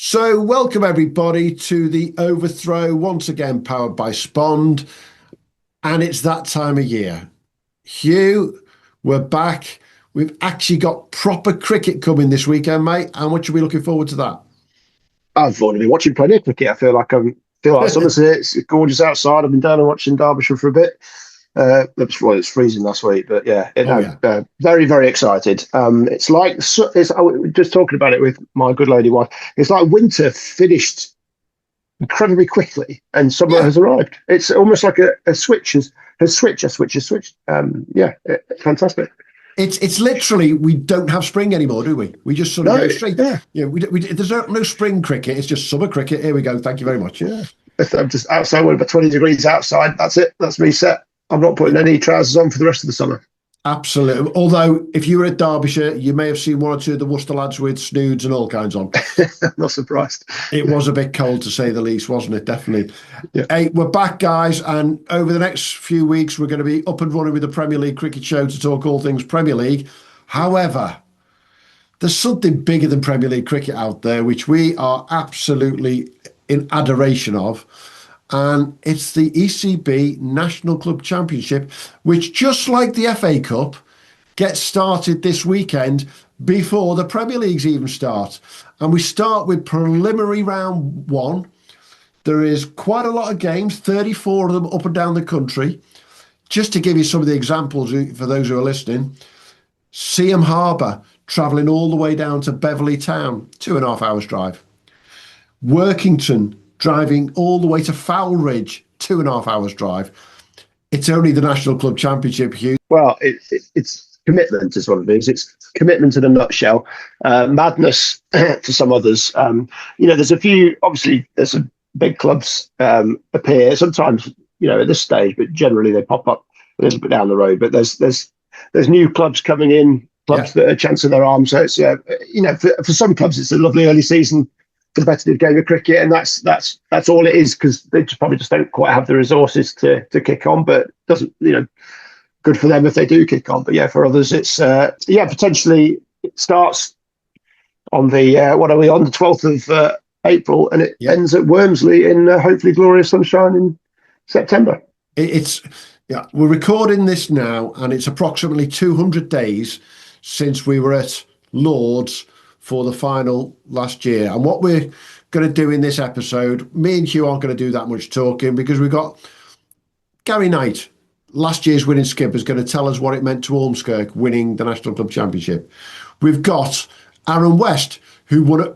So, welcome everybody to the Overthrow, once again powered by Spond, and it's that time of year. Hugh, we're back. We've actually got proper cricket coming this weekend, mate. How much are we looking forward to that? I've already been watching plenty of cricket. I feel like summer's here. It's gorgeous outside. I've been down and watching Derbyshire for a bit. It's freezing last week, but yeah, very, very excited. It's like I was just talking about it with my good lady wife. It's like winter finished incredibly quickly, and summer has arrived. It's almost like a switch has switched. Fantastic. It's literally, we don't have spring anymore, do we? We just sort of go straight. Yeah, there's no spring cricket. It's just summer cricket. Here we go. Thank you very much. Yeah, I'm just outside. We're about 20 degrees outside. That's it. That's me set. I'm not putting any trousers on for the rest of the summer. Absolutely. Although, if you were at Derbyshire, you may have seen one or two of the Worcester lads with snoods and all kinds on. Not surprised. It was a bit cold, to say the least, wasn't it? Definitely. Yeah. Hey, we're back, guys, and over the next few weeks, we're going to be up and running with the Premier League Cricket Show to talk all things Premier League. However, there's something bigger than Premier League cricket out there, which we are absolutely in adoration of. And it's the ECB National Club Championship, which, just like the FA Cup, gets started this weekend before the Premier Leagues even start. And we start with preliminary round one. There is quite a lot of games, 34 of them up and down the country. Just to give you some of the examples for those who are listening, Seaham Harbour travelling all the way down to Beverley Town, 2.5 hours drive. Workington driving all the way to Fowl Ridge, 2.5 hours drive. It's only the National Club Championship, Hugh. Well, it's commitment is what it is. It's commitment in a nutshell. Madness to some others. There's a few, obviously, there's some big clubs appear sometimes, at this stage, but generally they pop up a little bit down the road. But there's new clubs coming in, clubs that are chancing their arms. So it's, for some clubs, it's a lovely early season competitive game of cricket, and that's all it is, because they probably just don't quite have the resources to kick on. But doesn't good for them if they do kick on. But yeah, for others, it's potentially it starts on the what are we on the 12th of April, and it ends at Wormsley in hopefully glorious sunshine in September. We're recording this now, and it's approximately 200 days since we were at Lord's for the final last year. And what we're going to do in this episode, me and Hugh aren't going to do that much talking, because we've got Gary Knight, last year's winning skipper, is going to tell us what it meant to Ormskirk winning the National Club Championship. We've got Aaron West, who won at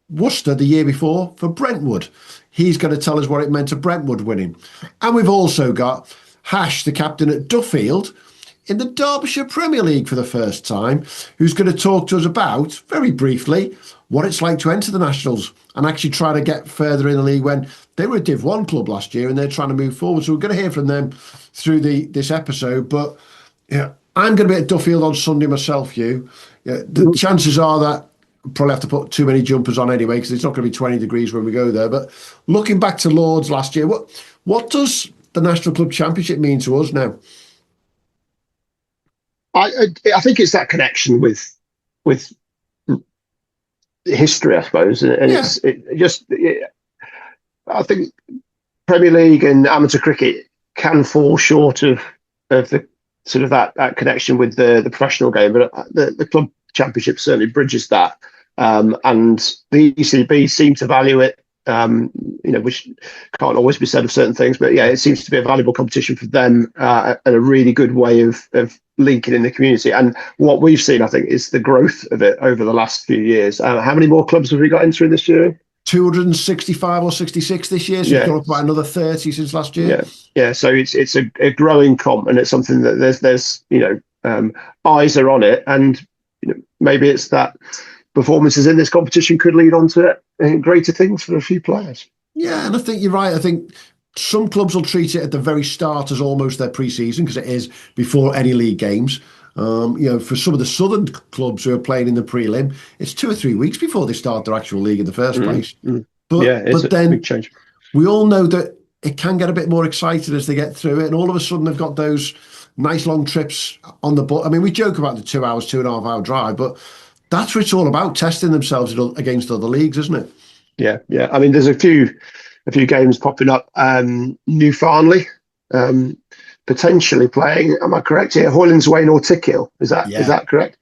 Worcester the year before for Brentwood. He's going to tell us what it meant to Brentwood winning. And we've also got Hash, the captain at Duffield, in the Derbyshire Premier League for the first time, who's going to talk to us about, very briefly, what it's like to enter the Nationals and actually try to get further in the league, when they were a Div 1 club last year and they're trying to move forward. So we're going to hear from them through this episode. But I'm going to be at Duffield on Sunday myself, Hugh. The chances are that I'll probably have to put too many jumpers on anyway, because it's not going to be 20 degrees when we go there. But looking back to Lord's last year, what does the National Club Championship mean to us now? I think it's that connection with history, I suppose, and I think Premier League and amateur cricket can fall short of the sort of that connection with the professional game, but the club championship certainly bridges that, and the ECB seem to value it. Which can't always be said of certain things, but it seems to be a valuable competition for them, and a really good way of linking in the community. And what we've seen, I think, is the growth of it over the last few years. How many more clubs have we got entering this year? 265 or 66 this year, so it's gone up by another 30 since last year. So it's a growing comp, and it's something that there's eyes are on it, and maybe it's that performances in this competition could lead on to greater things for a few players. Yeah, and I think you're right. I think some clubs will treat it at the very start as almost their pre-season, because it is before any league games. For some of the southern clubs who are playing in the prelim, it's 2 or 3 weeks before they start their actual league in the first place. But then big change. We all know that it can get a bit more excited as they get through it, and all of a sudden they've got those nice long trips on the bus. I mean, we joke about the 2.5 hour drive, but that's what it's all about, testing themselves against other leagues, isn't it? Yeah, yeah. I mean, there's a few games popping up. New Farnley, potentially playing. Am I correct here? Hoylandswain or Tickhill? Is Yeah, that correct?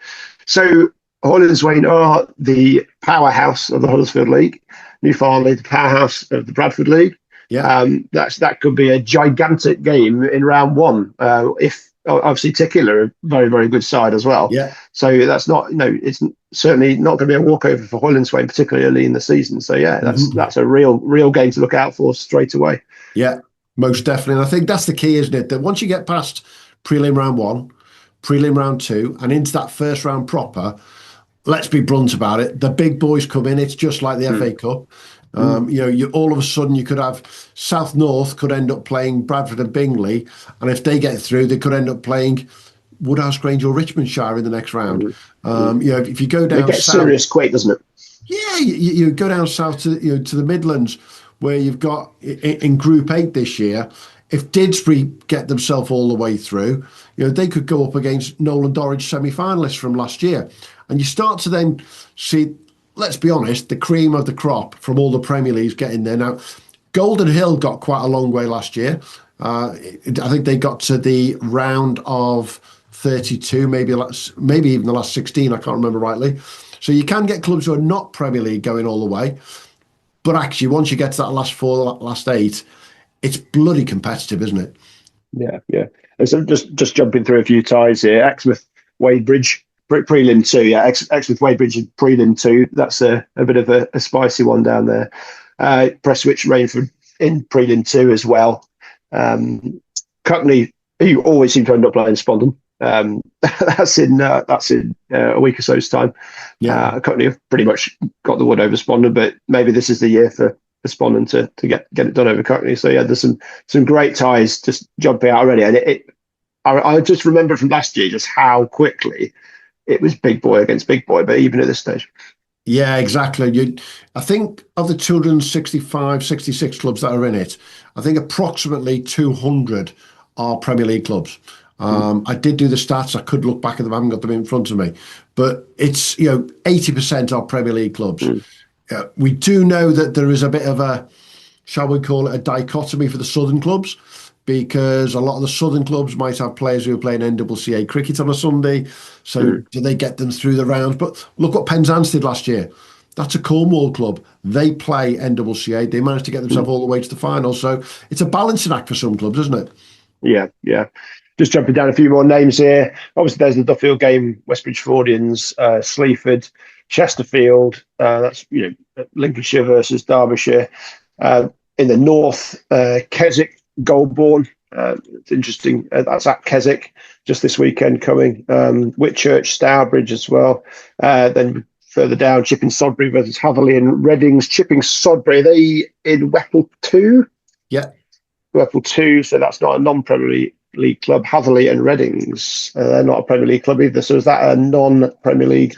So Hoylandswain are the powerhouse of the Huddersfield League. New Farnley, the powerhouse of the Bradford League. yeah. That could be a gigantic game in round one. If obviously Tickhill are a very, very good side as well. Yeah. So that's not, it's certainly not going to be a walkover for Hoylandswain, particularly early in the season. So yeah, that's a real game to look out for straight away. Yeah, most definitely. And I think that's the key, isn't it? That once you get past prelim round one, prelim round two, and into that first round proper, let's be blunt about it. The big boys come in. It's just like the FA Cup. You all of a sudden you could have South North could end up playing Bradford and Bingley, and if they get through, they could end up playing Woodhouse Grange or Richmondshire in the next round. If you go down, it gets south, serious quick, doesn't it? yeah, you go down south to the Midlands, where you've got in Group 8 this year. If Didsbury get themselves all the way through, they could go up against Nolan Dorridge semi-finalists from last year, and you start to then see. Let's be honest, the cream of the crop from all the Premier Leagues getting there. Now, Golden Hill got quite a long way last year. I think they got to the round of 32, maybe even the last 16, I can't remember rightly. So you can get clubs who are not Premier League going all the way. But actually, once you get to that last four, last eight, it's bloody competitive, isn't it? Yeah, yeah. And so just jumping through a few ties here. Exmouth, Wadebridge, prelim 2, yeah. Exmouth, Wadebridge, prelim 2. That's a bit of a spicy one down there. Prestwich, Rainford in prelim 2 as well. Cockney, who always seem to end up playing Spond. That's in a week or so's time. Yeah. Cockney have pretty much got the wood over Spond, but maybe this is the year for Spond to get it done over Cockney. So yeah, there's some great ties just jumping out already, and I just remember from last year just how quickly it was big boy against big boy, but even at this stage. Yeah, exactly. I think of the 265, 66 clubs that are in it, I think approximately 200 are Premier League clubs. I did do the stats. I could look back at them. I haven't got them in front of me. But it's, 80% are Premier League clubs. We do know that there is a bit of a, shall we call it, a dichotomy for the southern clubs, because a lot of the southern clubs might have players who are playing NCCA cricket on a Sunday. So do they get them through the rounds? But look what Penzance did last year. That's a Cornwall club. They play NCCA. They managed to get themselves all the way to the final. So it's a balancing act for some clubs, isn't it? Yeah, yeah. Just jumping down a few more names here. Obviously, there's the Duffield game, Westbridge Fordians, Sleaford, Chesterfield. That's Lincolnshire versus Derbyshire. In the north, Keswick, Goulburn. It's interesting. That's at Keswick just this weekend coming. Whitchurch, Stourbridge as well. Then further down, Chipping Sodbury versus Hatherley, and Reading's Chipping Sodbury. Are they in Whipple 2? Yeah. Whipple 2, so that's not a non-Premier League club. Hatherley and Reading's, they're not a Premier League club either. So is that a non-Premier League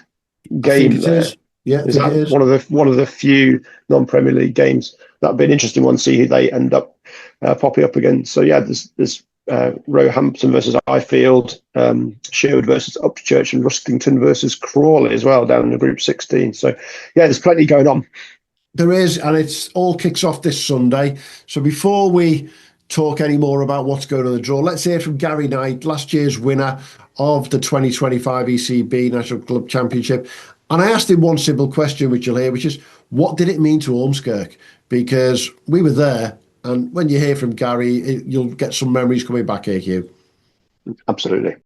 game there? Yeah, is that one of the few non-Premier League games? That'd be an interesting one to see who they end up popping up against. So yeah, there's Roehampton versus Ifield, Sherwood versus Upchurch, and Rustington versus Crawley as well down in the Group 16. So yeah, there's plenty going on. There is, and it's all kicks off this Sunday. So before we talk any more about what's going on in the draw, let's hear from Gary Knight, last year's winner of the 2025 ECB National Club Championship. And I asked him one simple question, which you'll hear, which is, what did it mean to Ormskirk? Because we were there, and when you hear from Gary, you'll get some memories coming back here, Hugh. Absolutely.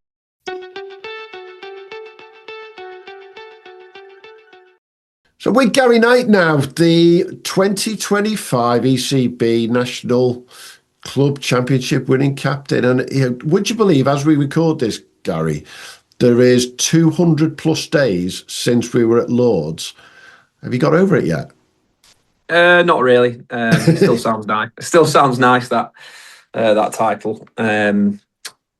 So with Gary Knight now, the 2025 ECB National Club Championship winning captain. And would you believe, as we record this, Gary, there is 200 plus days since we were at Lord's. Have you got over it yet? Not really. It still sounds nice. It still sounds nice, that title.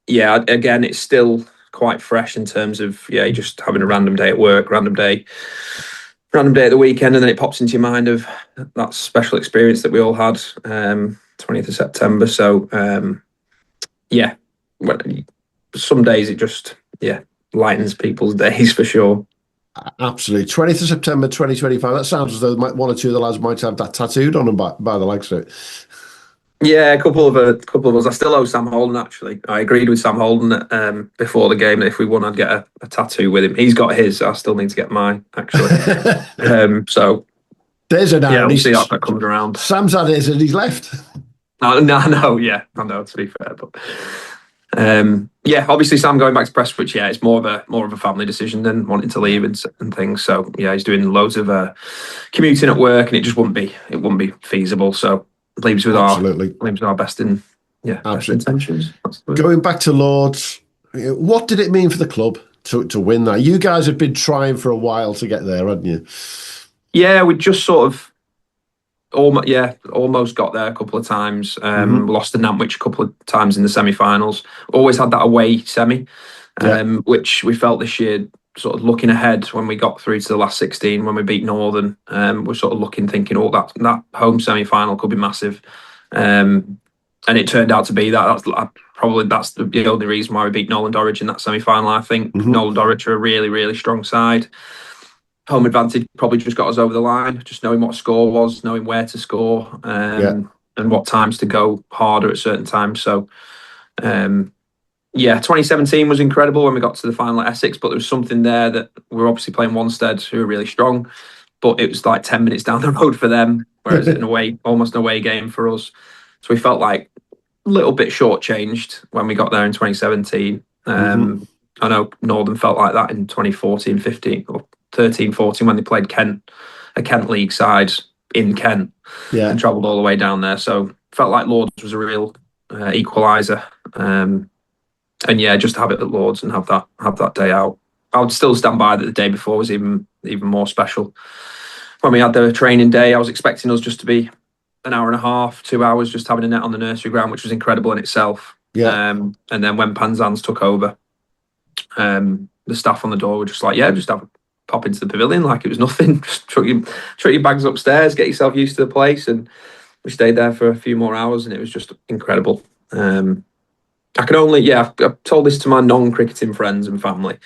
Yeah, again, it's still quite fresh in terms of just having a random day at work, random day at the weekend, and then it pops into your mind of that special experience that we all had 20th of September. So some days it just lightens people's days for sure. Absolutely. 20th of September 2025. That sounds as though one or two of the lads might have that tattooed on them by the likes of it. Yeah, a couple of us. I still owe Sam Holden, actually. I agreed with Sam Holden before the game that if we won, I'd get a tattoo with him. He's got his, so I still need to get mine, actually. So there's an yeah, we'll see how that comes around. Sam's had his and he's left. No, yeah, I know, to be fair, but yeah, obviously Sam going back to Prestwich, yeah, it's more of a family decision than wanting to leave and things. So yeah, he's doing loads of commuting at work, and it wouldn't be feasible. So leaves with our best intentions. Going back to Lords, what did it mean for the club to win that? You guys have been trying for a while to get there, hadn't you? Yeah, we just sort of almost got there a couple of times. Lost to Nantwich a couple of times in the semi-finals. Always had that away semi, which we felt this year, sort of looking ahead when we got through to the last 16, when we beat Northern, we're sort of thinking, that home semi-final could be massive. And it turned out to be that. That's the only reason why we beat Nolan Dorridge in that semi-final, I think. Nolan Dorridge are a really, really strong side. Home advantage probably just got us over the line, just knowing what score was, knowing where to score, and what times to go harder at certain times. So, 2017 was incredible when we got to the final at Essex, but there was something there that we were obviously playing Wanstead, who are really strong, but it was like 10 minutes down the road for them, whereas almost an away game for us. So we felt like a little bit shortchanged when we got there in 2017. I know Northern felt like that in 2014, 15, or 13, 14 when they played Kent, a Kent League side in Kent, and travelled all the way down there. So felt like Lords was a real equaliser. And yeah, just to have it at Lords and have that day out. I would still stand by that the day before was even more special. When we had the training day, I was expecting us just to be an hour and a half, 2 hours, just having a net on the nursery ground, which was incredible in itself. And then when Panzans took over, the staff on the door were just like, just pop into the pavilion like it was nothing. Just chuck your bags upstairs, get yourself used to the place. And we stayed there for a few more hours, and it was just incredible. I can only, I've told this to my non-cricketing friends and family.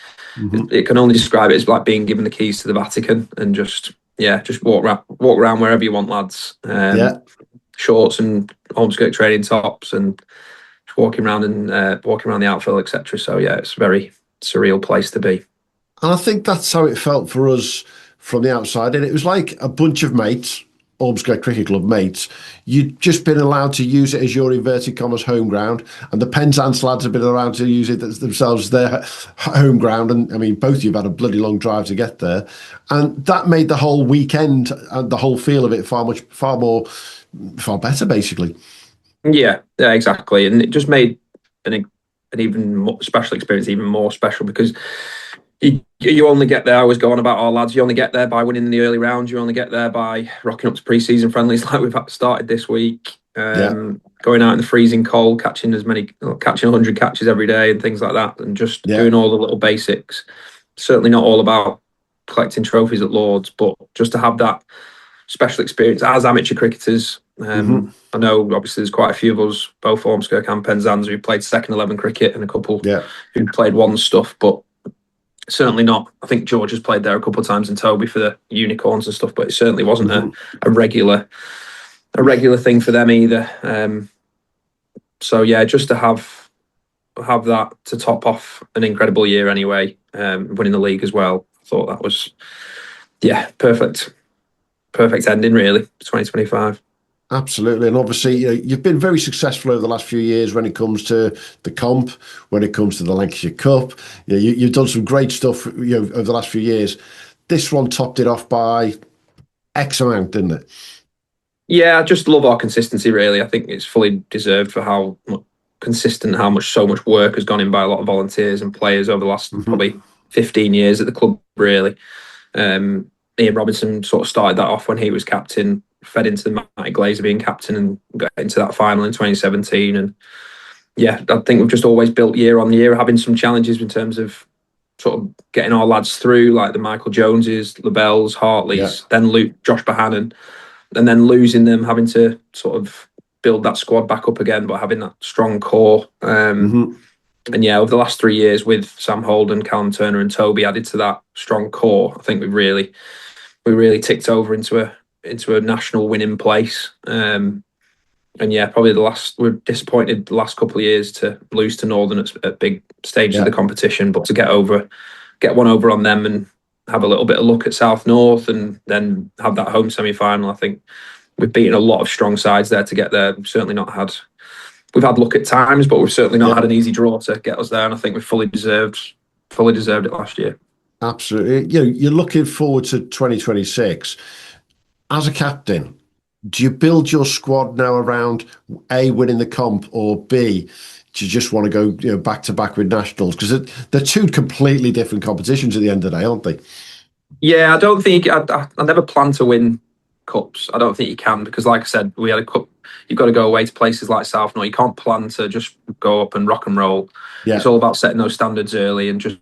It can only describe it as like being given the keys to the Vatican and just walk around wherever you want, lads. Shorts and Ormskirk training tops, and just walking around the outfield, etc. So yeah, it's a very surreal place to be. And I think that's how it felt for us from the outside. And it was like a bunch of mates, Ormskirk Cricket Club mates. You'd just been allowed to use it as your inverted commas home ground, and the Penzance lads have been allowed to use it themselves as their home ground. And I mean, both of you have had a bloody long drive to get there, and that made the whole weekend and the whole feel of it far better, basically. Yeah, exactly, and it just made an even more special experience even more special because you only get there. I always go on about our lads. You only get there by winning the early rounds. You only get there by rocking up to pre-season friendlies like we've started this week. Going out in the freezing cold, catching 100 catches every day and things like that, and just doing all the little basics. Certainly not all about collecting trophies at Lords, but just to have that special experience as amateur cricketers. I know obviously there's quite a few of us, both Ormskirk and Penzance, who played second 11 cricket, and a couple who played one stuff, but certainly not. I think George has played there a couple of times, and Toby for the unicorns and stuff, but it certainly wasn't a regular thing for them either. So yeah, just to have that to top off an incredible year anyway, winning the league as well. I thought that was perfect ending really for 2025. Absolutely. And obviously, you've been very successful over the last few years when it comes to the comp, when it comes to the Lancashire Cup. You've done some great stuff over the last few years. This one topped it off by X amount, didn't it? Yeah, I just love our consistency, really. I think it's fully deserved for how consistent, so much work has gone in by a lot of volunteers and players over the last probably 15 years at the club, really. Ian Robinson sort of started that off when he was captain, fed into the Matty Glazer being captain, and got into that final in 2017. And yeah, I think we've just always built year on year, having some challenges in terms of sort of getting our lads through, like the Michael Joneses, Labelles, Hartleys, then Josh Bohannon, and then losing them, having to sort of build that squad back up again, but having that strong core. And yeah, over the last 3 years with Sam Holden, Callum Turner, and Toby added to that strong core, I think we really ticked over into a national winning place. And yeah, probably we're disappointed the last couple of years to lose to Northern at big stages of the competition, but to get one over on them and have a little bit of luck at South North and then have that home semi-final. I think we've beaten a lot of strong sides there to get there. We've had luck at times, but we've certainly not had an easy draw to get us there. And I think we fully deserved it last year. Absolutely. You're looking forward to 2026. As a captain, do you build your squad now around A, winning the comp, or B, do you just want to go back to back with nationals? Because they're two completely different competitions at the end of the day, aren't they? Yeah, I don't think I never plan to win cups. I don't think you can, because like I said, we had a cup. You've got to go away to places like South North. You can't plan to just go up and rock and roll. Yeah. It's all about setting those standards early and just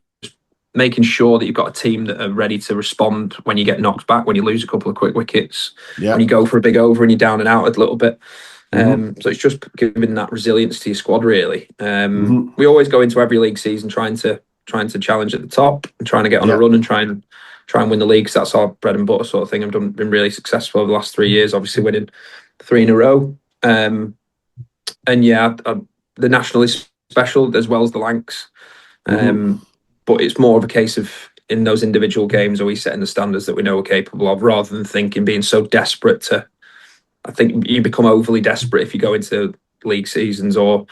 making sure that you've got a team that are ready to respond when you get knocked back, when you lose a couple of quick wickets, when you go for a big over and you're down and out a little bit. So it's just giving that resilience to your squad, really. We always go into every league season trying to challenge at the top and trying to get on a run and try and win the league, because that's our bread and butter sort of thing. I've been really successful over the last 3 years, obviously winning 3 in a row. And yeah, the national is special as well as the Lancs. But it's more of a case of, in those individual games, are we setting the standards that we know we're capable of, rather than being so desperate to. I think you become overly desperate if you go into league seasons or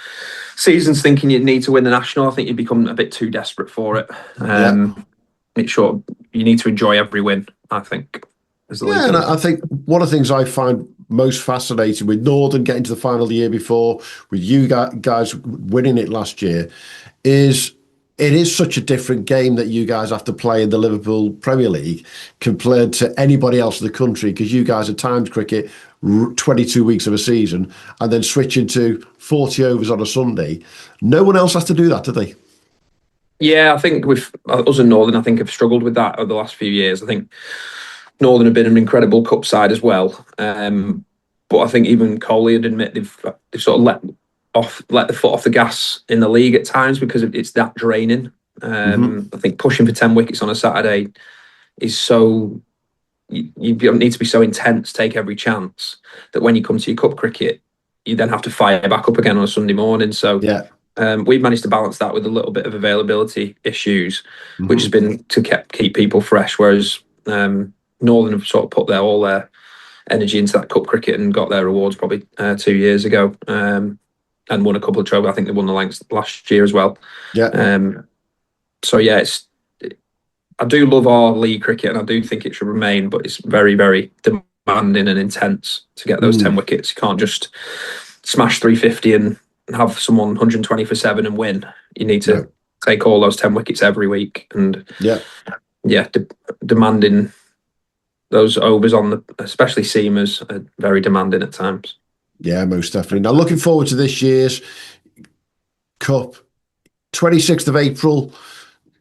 seasons thinking you need to win the national. I think you become a bit too desperate for it. It's short. You need to enjoy every win, I think. And I think one of the things I find most fascinating with Northern getting to the final the year before, with you guys winning it last year, is it is such a different game that you guys have to play in the Liverpool Premier League compared to anybody else in the country, because you guys are timed cricket 22 weeks of a season and then switching to 40 overs on a Sunday. No one else has to do that, do they? Yeah, I think with us and Northern, I think have struggled with that over the last few years. I think Northern have been an incredible cup side as well. But I think even Coley would admit they've sort of let the foot off the gas in the league at times, because it's that draining. I think pushing for 10 wickets on a Saturday is so. You don't need to be so intense, take every chance, that when you come to your cup cricket, you then have to fire back up again on a Sunday morning. So we've managed to balance that with a little bit of availability issues, which has been to keep people fresh. Whereas Northern have sort of put all their energy into that cup cricket and got their rewards probably 2 years ago, and won a couple of trophies. I think they won the Lancs last year as well. So yeah, I do love our league cricket and I do think it should remain, but it's very, very demanding and intense to get those 10 wickets. You can't just smash 350 and have someone 120 for 7 and win. You need to take all those 10 wickets every week, and demanding those overs especially seamers, are very demanding at times. Yeah, most definitely. Now, looking forward to this year's Cup, 26th of April.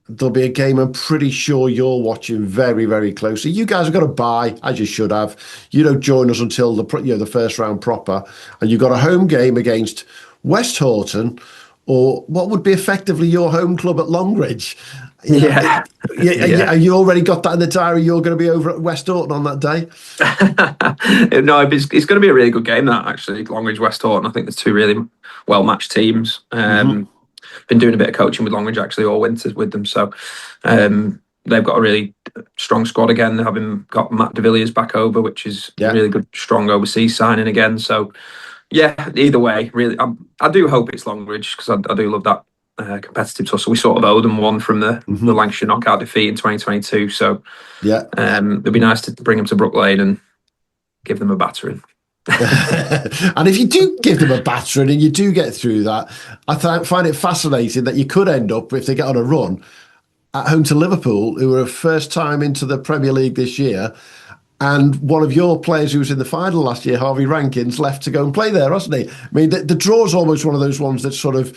There'll be a game I'm pretty sure you're watching very, very closely. You guys have got to buy, as you should have. You don't join us until the first round proper, and you've got a home game against West Horton, or what would be effectively your home club at Longridge. Have you already got that in the diary? You're going to be over at West Horton on that day? No, it's going to be a really good game, that, actually. Longridge, West Horton. I think there's two really well-matched teams. Been doing a bit of coaching with Longridge actually all winter with them, so they've got a really strong squad again, having got Matt de Villiers back over, which is a really good, strong overseas signing again. So yeah, either way, really, I do hope it's Longridge, because I do love that competitive tussle. We sort of owe them one from the Lancashire knockout defeat in 2022, so it'd be nice to bring them to Brook Lane and give them a battering. And if you do give them a battering and you do get through that, I find it fascinating that you could end up, if they get on a run, at home to Liverpool, who were first time into the Premier League this year, and one of your players who was in the final last year, Harvey Rankins, left to go and play there, hasn't he? I mean, the draw is almost one of those ones that sort of,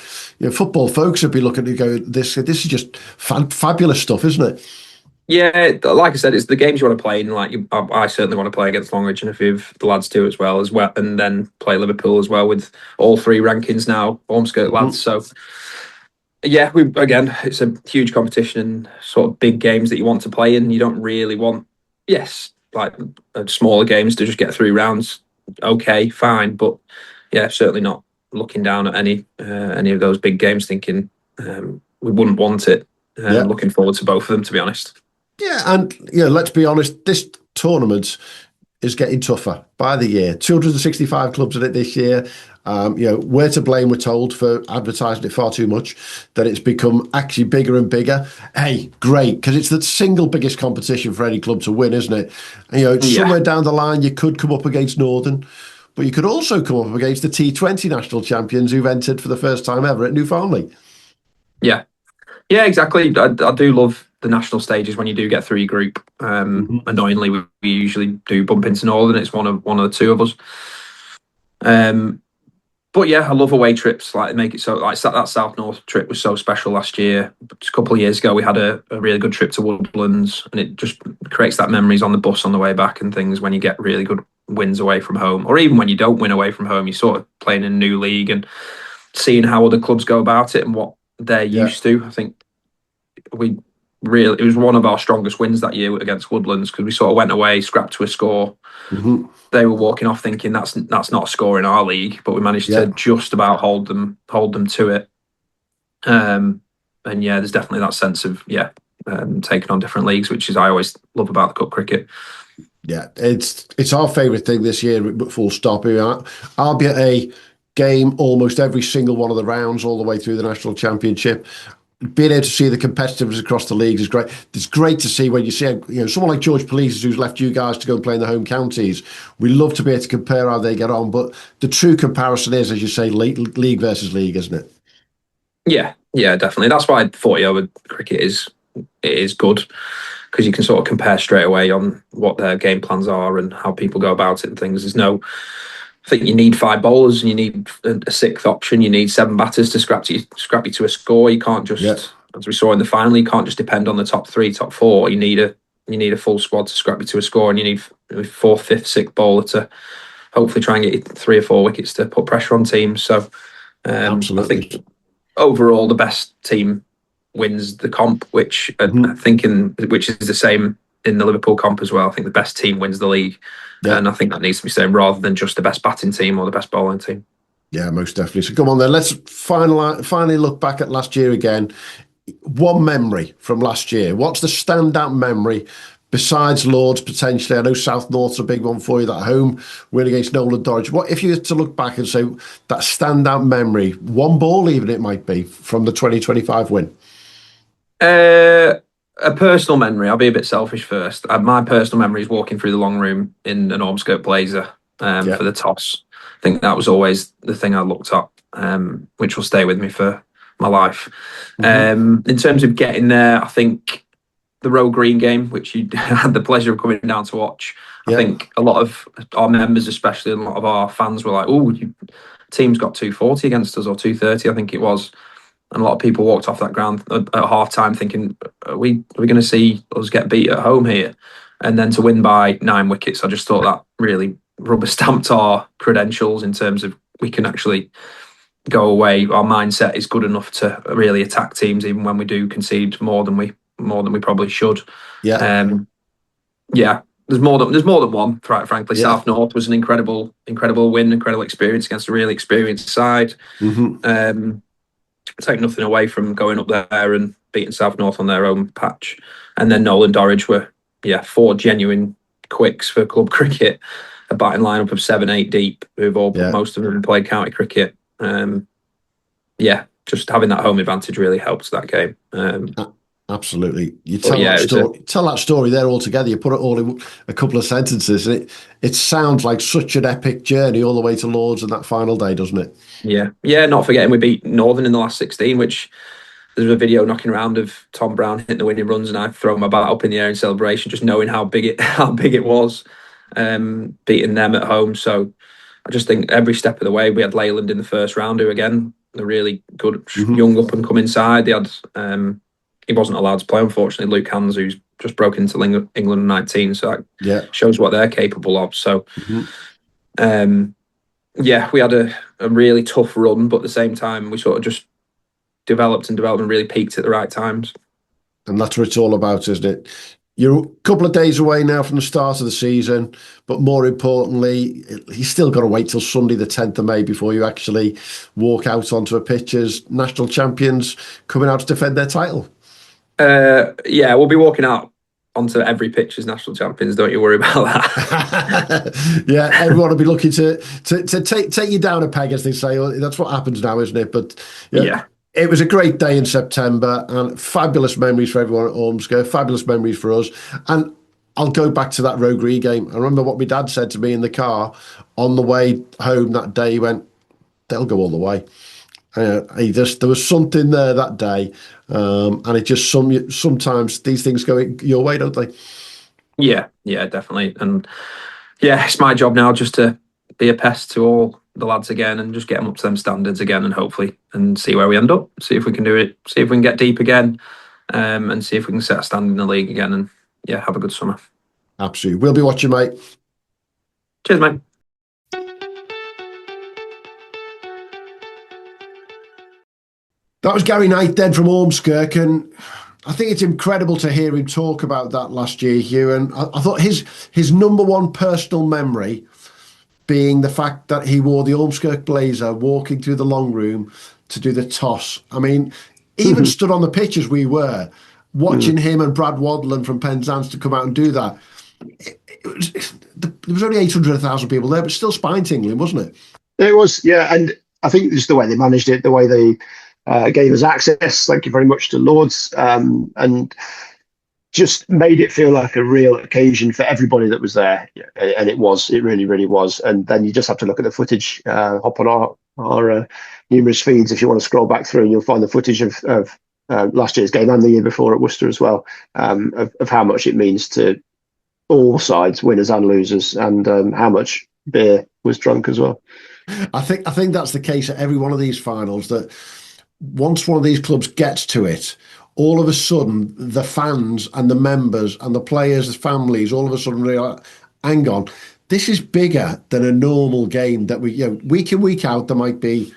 football folks would be looking to go, this is just fabulous stuff, isn't it? Yeah, like I said, it's the games you want to play, and I certainly want to play against Longridge, and a few of the lads do as well, and then play Liverpool as well, with all 3 rankings now, Ormskirk lads. So Yeah, it's a huge competition and sort of big games that you want to play in. You don't really want, yes, like smaller games to just get through rounds. Okay, fine, but yeah, certainly not looking down at any of those big games thinking we wouldn't want it. Yeah. Looking forward to both of them, to be honest. Yeah, and let's be honest, this tournament is getting tougher by the year. 265 clubs in it this year. We're to blame, we're told, for advertising it far too much, that it's become actually bigger and bigger. Hey, great, because it's the single biggest competition for any club to win, isn't it? And, somewhere down the line, you could come up against Northern, but you could also come up against the T20 national champions who've entered for the first time ever at Newfoundland. Yeah, exactly. I do love the national stages when you do get through your group. Annoyingly, we usually do bump into Northern. It's one of the two of us. But yeah, I love away trips. Like make it so like that South North trip was so special last year. Just a couple of years ago, we had a really good trip to Woodlands, and it just creates that memories on the bus on the way back and things when you get really good wins away from home, or even when you don't win away from home. You're sort of playing in a new league and seeing how other clubs go about it and what they're used to. I think it was one of our strongest wins that year against Woodlands because we sort of went away, scrapped to a score. They were walking off thinking that's not a score in our league, but we managed to just about hold them to it. And yeah, there's definitely that sense of taking on different leagues, which is I always love about the cup cricket. Yeah, it's our favourite thing this year, but full stop. I'll be at a game almost every single one of the rounds all the way through the national championship. Being able to see the competitiveness across the leagues is great. It's great to see when you see someone like George Police who's left you guys to go and play in the home counties. We love to be able to compare how they get on, but the true comparison is, as you say, league versus league, isn't it? Yeah, definitely. That's why 40 over cricket is good, because you can sort of compare straight away on what their game plans are and how people go about it and things. I think you need 5 bowlers and you need a sixth option. You need 7 batters to scrap you to a score. You can't just, as we saw in the final, you can't just depend on the top 3, top 4. You need a full squad to scrap you to a score, and you need a 4th, 5th, 6th bowler to hopefully try and get you 3 or 4 wickets to put pressure on teams. So I think overall the best team wins the comp, which I think which is the same in the Liverpool comp as well. I think the best team wins the league. Yeah. And I think that needs to be said rather than just the best batting team or the best bowling team. Yeah, most definitely. So come on then, let's finally look back at last year again. One memory from last year. What's the standout memory besides Lords potentially? I know South North's a big one for you, that home win against Nolan Dorridge. What if you had to look back and say that standout memory, one ball even it might be, from the 2025 win? A personal memory. I'll be a bit selfish first. My personal memory is walking through the long room in an Ormskirk blazer for the toss. I think that was always the thing I looked at, which will stay with me for my life. In terms of getting there, I think the Row Green game, which you had the pleasure of coming down to watch, I think a lot of our members, especially, and a lot of our fans were like, "Oh, team's got 240 against us, or 230, I think it was." And a lot of people walked off that ground at half time thinking, are we going to see us get beat at home here? And then to win by 9 wickets, I just thought that really rubber stamped our credentials in terms of we can actually go away. Our mindset is good enough to really attack teams, even when we do concede more than we probably should. There's more than one, frankly. South North was an incredible win, incredible experience against a really experienced side. Take nothing away from going up there and beating South North on their own patch. And then Nolan Dorridge were 4 genuine quicks for club cricket, a batting lineup of 7, 8 deep, most of them played county cricket. Just having that home advantage really helps that game. Absolutely. You tell that story there all together, you put it all in a couple of sentences, and it sounds like such an epic journey all the way to Lords and that final day, doesn't it? Yeah, not forgetting we beat Northern in the last 16, which there's a video knocking around of Tom Brown hitting the winning runs and I've thrown my bat up in the air in celebration, just knowing how big it was, beating them at home. So I just think every step of the way, we had Leyland in the first round, who again, a really good young up and coming side. They had he wasn't allowed to play, unfortunately, Luke Hans, who's just broke into England 19, so that shows what they're capable of. So we had a really tough run, but at the same time we sort of just developed and really peaked at the right times. And that's what it's all about, isn't it? You're a couple of days away now from the start of the season, but more importantly, you still got to wait till Sunday, the 10th of May, before you actually walk out onto a pitch as national champions coming out to defend their title. Yeah, we'll be walking out onto every pitch as national champions. Don't you worry about that. Yeah, everyone will be looking to take you down a peg, as they say. That's what happens now, isn't it? But yeah. It was a great day in September and fabulous memories for everyone at Ormskirk, fabulous memories for us. And I'll go back to that Roguery game. I remember what my dad said to me in the car on the way home that day. He went, they'll go all the way. There was something there that day. And it just sometimes these things go your way, don't they? Yeah, definitely. And yeah, it's my job now just to be a pest to all the lads again and just get them up to them standards again, and hopefully and see where we end up, see if we can do it, see if we can get deep again, and see if we can set a stand in the league again, and yeah, have a good summer. Absolutely. We'll be watching, mate. Cheers, mate. That was Gary Knight then from Ormskirk, and I think it's incredible to hear him talk about that last year, Hugh. And I thought his number one personal memory being the fact that he wore the Ormskirk blazer walking through the long room to do the toss. I mean, even stood on the pitch as we were, watching him and Brad Wadland from Penzance to come out and do that. There was only 800,000 people there, but still spine-tingling, wasn't it? It was, yeah. And I think just the way they managed it, the way they gave us access, thank you very much to Lords, and just made it feel like a real occasion for everybody that was there. And it really, really was. And then you just have to look at the footage, hop on our numerous feeds if you want to scroll back through, and you'll find the footage of last year's game and the year before at Worcester as well, of how much it means to all sides, winners and losers, and how much beer was drunk as well. I think that's the case at every one of these finals, that once one of these clubs gets to it, all of a sudden the fans and the members and the players' families all of a sudden realize, hang on, this is bigger than a normal game that we, week in, week out, there might be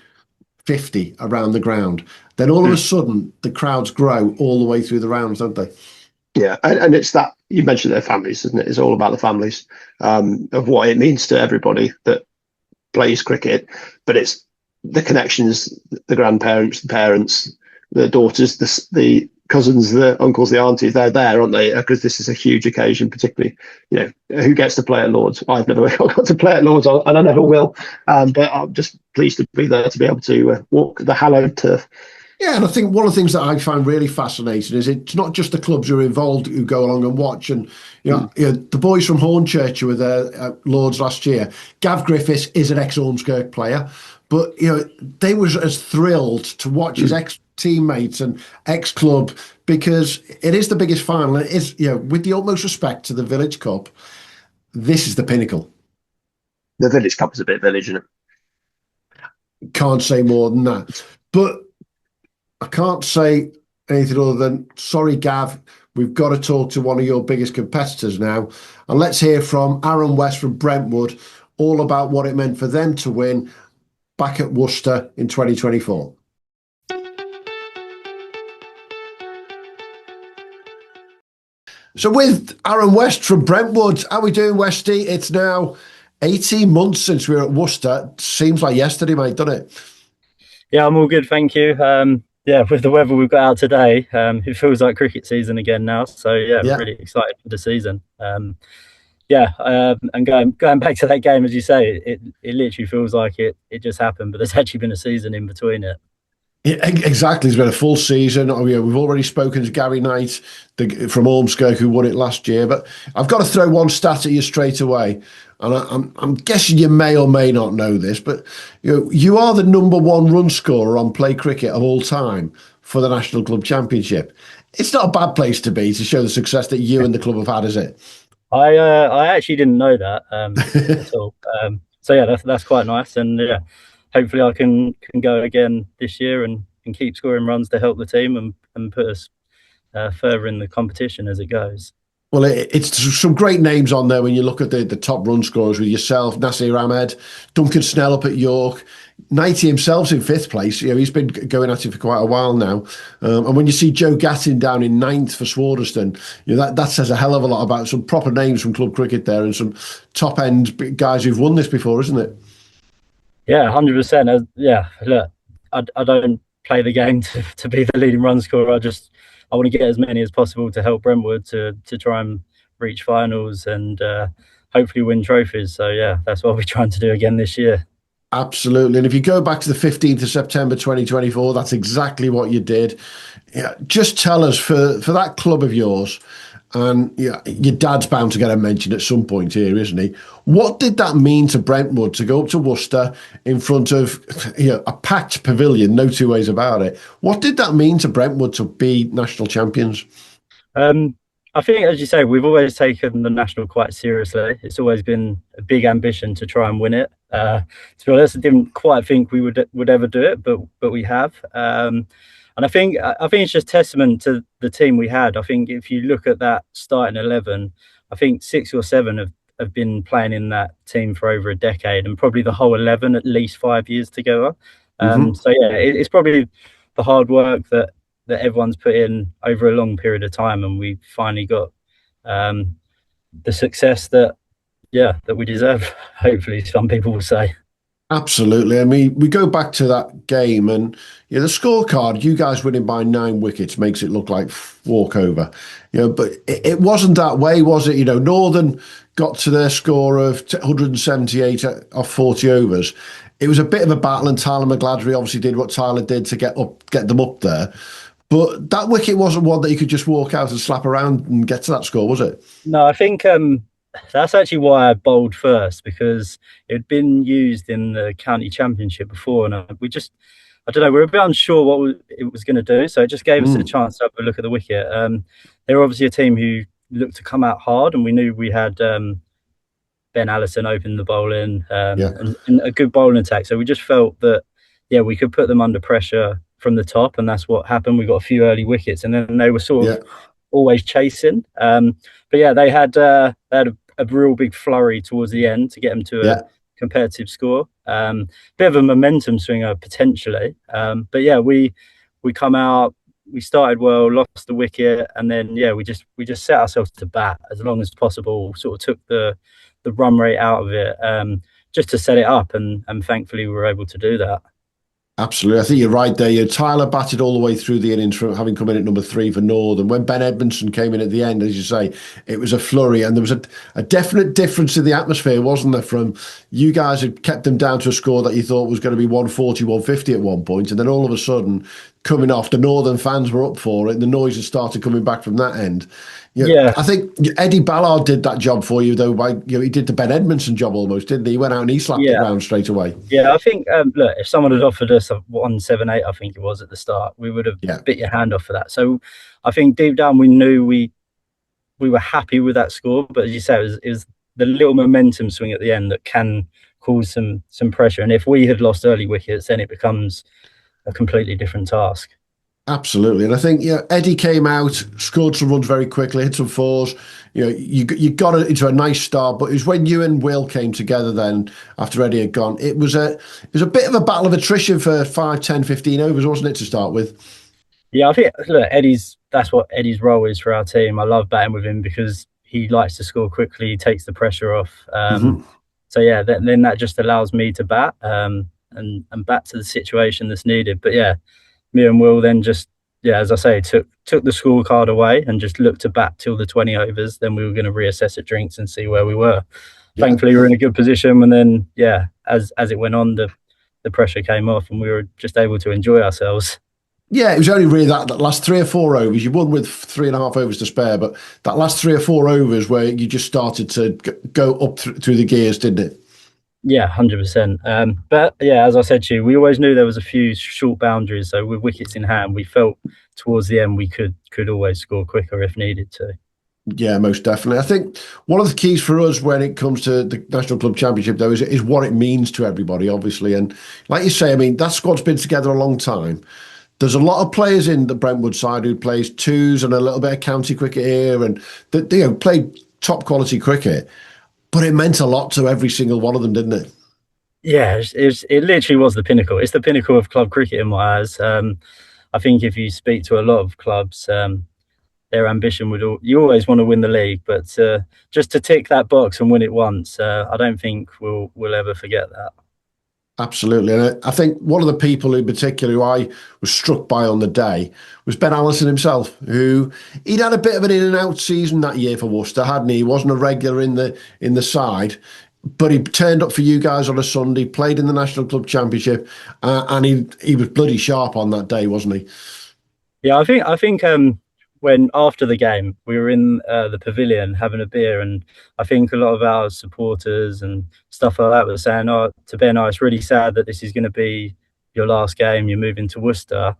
50 around the ground. Then all of a sudden the crowds grow all the way through the rounds, don't they? Yeah, and it's that, you mentioned their families, isn't it? It's all about the families, of what it means to everybody that plays cricket, but it's the connections, the grandparents, the parents, the daughters, the cousins, the uncles, the aunties, they're there, aren't they? Because this is a huge occasion, particularly, who gets to play at Lords? I've never got to play at Lords, and I never will. But I'm just pleased to be there, to be able to walk the hallowed turf. Yeah, and I think one of the things that I find really fascinating is it's not just the clubs who are involved who go along and watch. And the boys from Hornchurch who were there at Lords last year, Gav Griffiths is an ex-Ormskirk player, but they were as thrilled to watch his ex-teammates and ex-club, because it is the biggest final. And it is, with the utmost respect to the Village Cup, this is the pinnacle. The Village Cup is a bit village, isn't it? Can't say more than that. But I can't say anything other than, sorry, Gav, we've got to talk to one of your biggest competitors now. And let's hear from Aaron West from Brentwood, all about what it meant for them to win back at Worcester in 2024. So with Aaron West from Brentwood, how are we doing, Westy? It's now 18 months since we were at Worcester. Seems like yesterday, mate, doesn't it? Yeah, I'm all good, thank you. Yeah, with the weather we've got out today, it feels like cricket season again now. So yeah, really excited for the season. And going back to that game, as you say, it literally feels like it just happened, but there's actually been a season in between it. Yeah, exactly. It's been a full season. We've already spoken to Gary Knight from Ormskirk, who won it last year. But I've got to throw one stat at you straight away. And I'm guessing you may or may not know this, but you are the #1 run scorer on play cricket of all time for the National Club Championship. It's not a bad place to be to show the success that you and the club have had, is it? I actually didn't know that at all. So yeah, that's quite nice, and yeah, hopefully I can go again this year and keep scoring runs to help the team and put us further in the competition as it goes. Well, it's some great names on there when you look at the top run scorers with yourself, Nasir Ahmed, Duncan Snell up at York. Knighty himself's in 5th place. You know, he's been going at it for quite a while now. And when you see Joe Gattin down in 9th for Swaderston, you know, that says a hell of a lot about some proper names from club cricket there and some top end guys who've won this before, isn't it? Yeah, 100%. Yeah, look, I don't play the game to be the leading run scorer. I want to get as many as possible to help Brentwood to try and reach finals and hopefully win trophies. So yeah, that's what we're trying to do again this year. Absolutely. And if you go back to the 15th of September 2024, that's exactly what you did. Yeah, just tell us for that club of yours, and yeah, your dad's bound to get a mention at some point here, isn't he? What did that mean to Brentwood to go up to Worcester in front of, you know, a packed pavilion, no two ways about it? What did that mean to Brentwood to be national champions? I think, as you say, we've always taken the national quite seriously. It's always been a big ambition to try and win it. To be honest, I didn't quite think we would ever do it, but we have. And I think it's just testament to the team we had. I think if you look at that starting 11, I think 6 or 7 have been playing in that team for over a decade, and probably the whole 11 at least 5 years together. So yeah, it's probably the hard work that everyone's put in over a long period of time, and we finally got the success that we deserve. Hopefully, some people will say. Absolutely. I mean, we go back to that game, and yeah, the scorecard, you guys winning by 9 wickets makes it look like walkover. You know, but it wasn't that way, was it? You know, Northern got to their score of 178 off 40 overs. It was a bit of a battle, and Tyler McGladrey obviously did what Tyler did to get them up there. But that wicket wasn't one that you could just walk out and slap around and get to that score, was it? No, I think that's actually why I bowled first, because it had been used in the county championship before, and I don't know, we were a bit unsure what it was going to do, so it just gave us a chance to have a look at the wicket. They were obviously a team who looked to come out hard, and we knew we had Ben Allison open the bowling and a good bowling attack, so we just felt that we could put them under pressure from the top, and that's what happened. We got a few early wickets, and then they were sort of always chasing. But yeah, they had a real big flurry towards the end to get them to a competitive score. Bit of a momentum swinger potentially. But yeah, we come out, we started well, lost the wicket, and then we just set ourselves to bat as long as possible. Sort of took the run rate out of it, just to set it up, and thankfully we were able to do that. Absolutely. I think you're right there. Tyler batted all the way through the innings from having come in at number 3 for Northern. When Ben Edmondson came in at the end, as you say, it was a flurry, and there was a definite difference in the atmosphere, wasn't there? From you guys had kept them down to a score that you thought was going to be 140, 150 at one point, and then all of a sudden, coming off, the Northern fans were up for it, and the noise had started coming back from that end. I think Eddie Ballard did that job for you, though. He did the Ben Edmondson job almost, didn't he? He went out and he slapped it round straight away. Yeah, I think look, if someone had offered us a 178, I think it was at the start, we would have bit your hand off for that. So I think deep down we knew we were happy with that score, but as you say, it was the little momentum swing at the end that can cause some pressure. And if we had lost early wickets, then it becomes a completely different task. Absolutely. And I think Eddie came out, scored some runs very quickly, hit some fours. You got it into a nice start, but it was when you and Will came together then after Eddie had gone. It was a bit of a battle of attrition for 5, 10, 15 overs, wasn't it, to start with? Yeah, I think that's what Eddie's role is for our team. I love batting with him because he likes to score quickly, he takes the pressure off. So yeah, then that just allows me to bat and bat to the situation that's needed. But yeah, me and Will then just, as I say, took the scorecard away and just looked to bat till the 20 overs. Then we were going to reassess at drinks and see where we were. Thankfully, we were in a good position. And then, as it went on, the pressure came off and we were just able to enjoy ourselves. Yeah, it was only really that last 3 or 4 overs. You won with 3.5 overs to spare, but that last 3 or 4 overs where you just started to go up through the gears, didn't it? Yeah, 100%. But yeah, as I said to you, we always knew there was a few short boundaries. So with wickets in hand, we felt towards the end we could always score quicker if needed to. Yeah, most definitely. I think one of the keys for us when it comes to the National Club Championship, though, is what it means to everybody, obviously. And like you say, I mean, that squad's been together a long time. there's a lot of players in the Brentwood side who plays twos and a little bit of county cricket here, and they played top quality cricket, but it meant a lot to every single one of them, didn't it? Yeah, it literally was the pinnacle. It's the pinnacle of club cricket in my eyes. I think if you speak to a lot of clubs, their ambition you always want to win the league, but just to tick that box and win it once, I don't think we'll ever forget that. Absolutely. And I think one of the people in particular who I was struck by on the day was Ben Allison himself, who he'd had a bit of an in and out season that year for Worcester, hadn't he? He wasn't a regular in the side, but he turned up for you guys on a Sunday, played in the National Club Championship, and he was bloody sharp on that day, wasn't he? Yeah, I think when after the game we were in the pavilion having a beer, and I think a lot of our supporters and stuff like that were saying, "Oh, to Ben, it's really sad that this is going to be your last game. You're moving to Worcester,"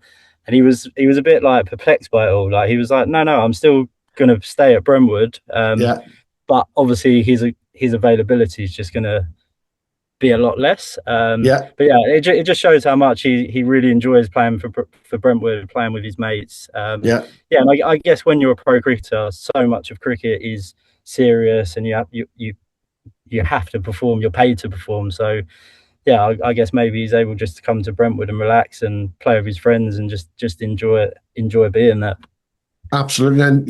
and he was a bit like perplexed by it all. Like he was like, "No, I'm still going to stay at Brentwood." But obviously his availability is just going to be a lot less. But yeah, it just shows how much he really enjoys playing for Brentwood, playing with his mates. And I guess when you're a pro cricketer, so much of cricket is serious, and you have to perform. You're paid to perform. So yeah, I guess maybe he's able just to come to Brentwood and relax and play with his friends and just enjoy being there. Absolutely. And